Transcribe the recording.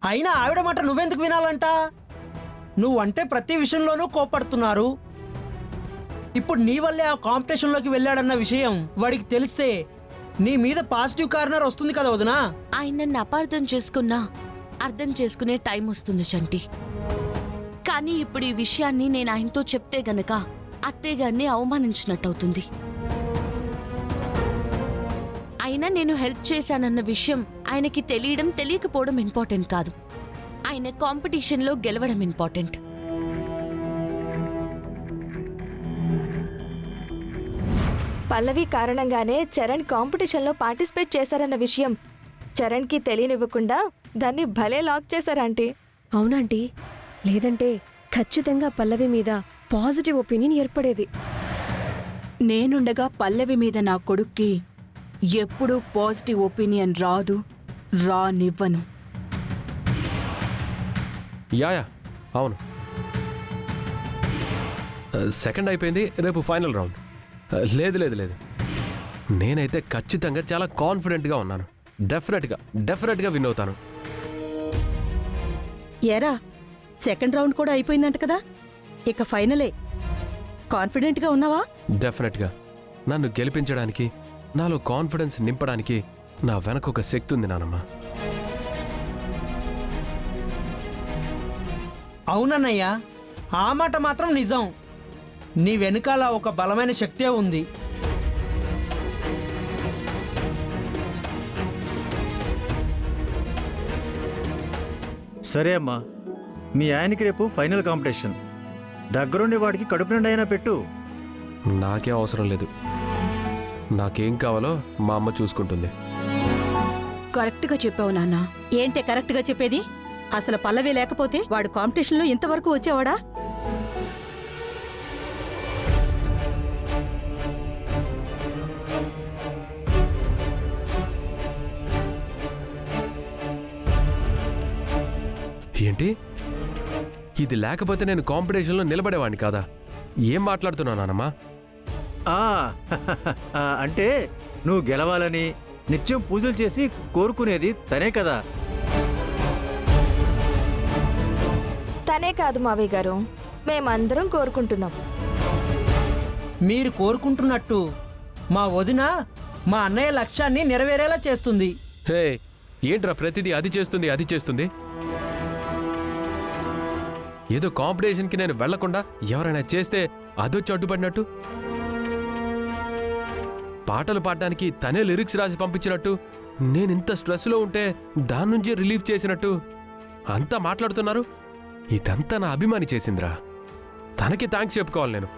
అయినా ఆవిడ మాట నువ్వెందుకు వినాలంట? నువ్వంటే ప్రతి విషయంలోనూ కోపడుతున్నారు. ఇప్పుడు నీ వల్లే ఆ కాంపిటీషన్లోకి వెళ్ళాడన్న విషయం వాడికి తెలిస్తే నీ మీద పాజిటివ్ కార్నర్ వస్తుంది కదా వదినా. ఆయన నన్ను అపార్థం చేసుకున్నా అర్థం చేసుకునే టైం వస్తుంది చంటి. కానీ ఇప్పుడు ఈ విషయాన్ని నేను ఆయనతో చెప్తే గనక అత్తయ్య గారిని అవమానించినట్టవుతుంది. అయినా నేను హెల్ప్ చేశానన్న విషయం ఆయనకి తెలియడం తెలియకపోవడం ఇంపార్టెంట్ కాదు. ఆయన కాంపిటీషన్లో గెలవడం ఇంపార్టెంట్. పల్లవి కారణంగానే చరణ్ కాంపిటీషన్లో పార్టిసిపేట్ చేశారన్న విషయం చరణ్కి తెలియనివ్వకుండా దాన్ని భలే లాక్ చేశారంటీ. అవునంటీ, లేదంటే ఖచ్చితంగా పల్లవి మీద పాజిటివ్ ఒపీనియన్ ఏర్పడేది. నేనుండగా పల్లవి మీద నా కొడుక్కి ఎప్పుడూ పాజిటివ్ ఒపీనియన్ రానివ్వను. యా అవును. సెకండ్ అయిపోయింది, రేపు ఫైనల్ రౌండ్. లేదు, నేనైతే ఖచ్చితంగా చాలా కాన్ఫిడెంట్గా ఉన్నాను. డెఫినెట్గా విన్ అవుతాను. ఎరా, సెకండ్ రౌండ్ కూడా అయిపోయిందంట కదా, ఇక ఫైనలే. కాన్ఫిడెంట్గా ఉన్నావా? డెఫినెట్గా. నన్ను గెలిపించడానికి, నాలో కాన్ఫిడెన్స్ నింపడానికి నా వెనక ఒక శక్తి ఉంది నానమ్మ. అవునన్నయ్య, ఆ మాట మాత్రం నిజం. నీ వెనుకాల ఒక బలమైన శక్తే ఉంది. సరే అమ్మా, మీ ఆయనకి రేపు ఫైనల్ కాంపిటీషన్. దగ్గరుండి వాడికి కడుపు నిండా అయినా పెట్టు. నాకేం అవసరం లేదు. నాకేం కావాలో మా అమ్మ చూసుకుంటుంది. కరెక్ట్గా చెప్పావు నాన్న. ఏంటే కరెక్ట్గా చెప్పేది? అసలు పల్లవి లేకపోతే వాడు కాంపిటీషన్లో ఇంతవరకు వచ్చేవాడా? ఏంటి, ఇది లేకపోతే నేను కాంపిటీషన్లో నిలబడేవాడిని కాదా? ఏం మాట్లాడుతున్నావు నానమ్మా? అంటే నువ్వు గెలవాలని నిత్యం పూజలు చేసి కోరుకునేది తనే కదా. తనే కాదు మావయ్య గారు, మేమందరం కోరుకుంటున్నాం. మీరు కోరుకుంటున్నట్టు మా వదిన మా అన్నయ్య లక్ష్యాన్ని నెరవేరేలా చేస్తుంది. హే, ఏంట్రా ప్రతిదీ అది చేస్తుంది? ఏదో కాంపిటీషన్కి నేను వెళ్లకుండా ఎవరైనా చేస్తే అదొచ్చి అడ్డుపడినట్టు, పాటలు పాడడానికి తనే లిరిక్స్ రాసి పంపించినట్టు, నేనింత స్ట్రెస్లో ఉంటే దాని నుంచి రిలీఫ్ చేసినట్టు అంతా మాట్లాడుతున్నారు. ఇదంతా నా అభిమాని చేసిందిరా. తనకి థ్యాంక్స్ చెప్పుకోవాలి నేను.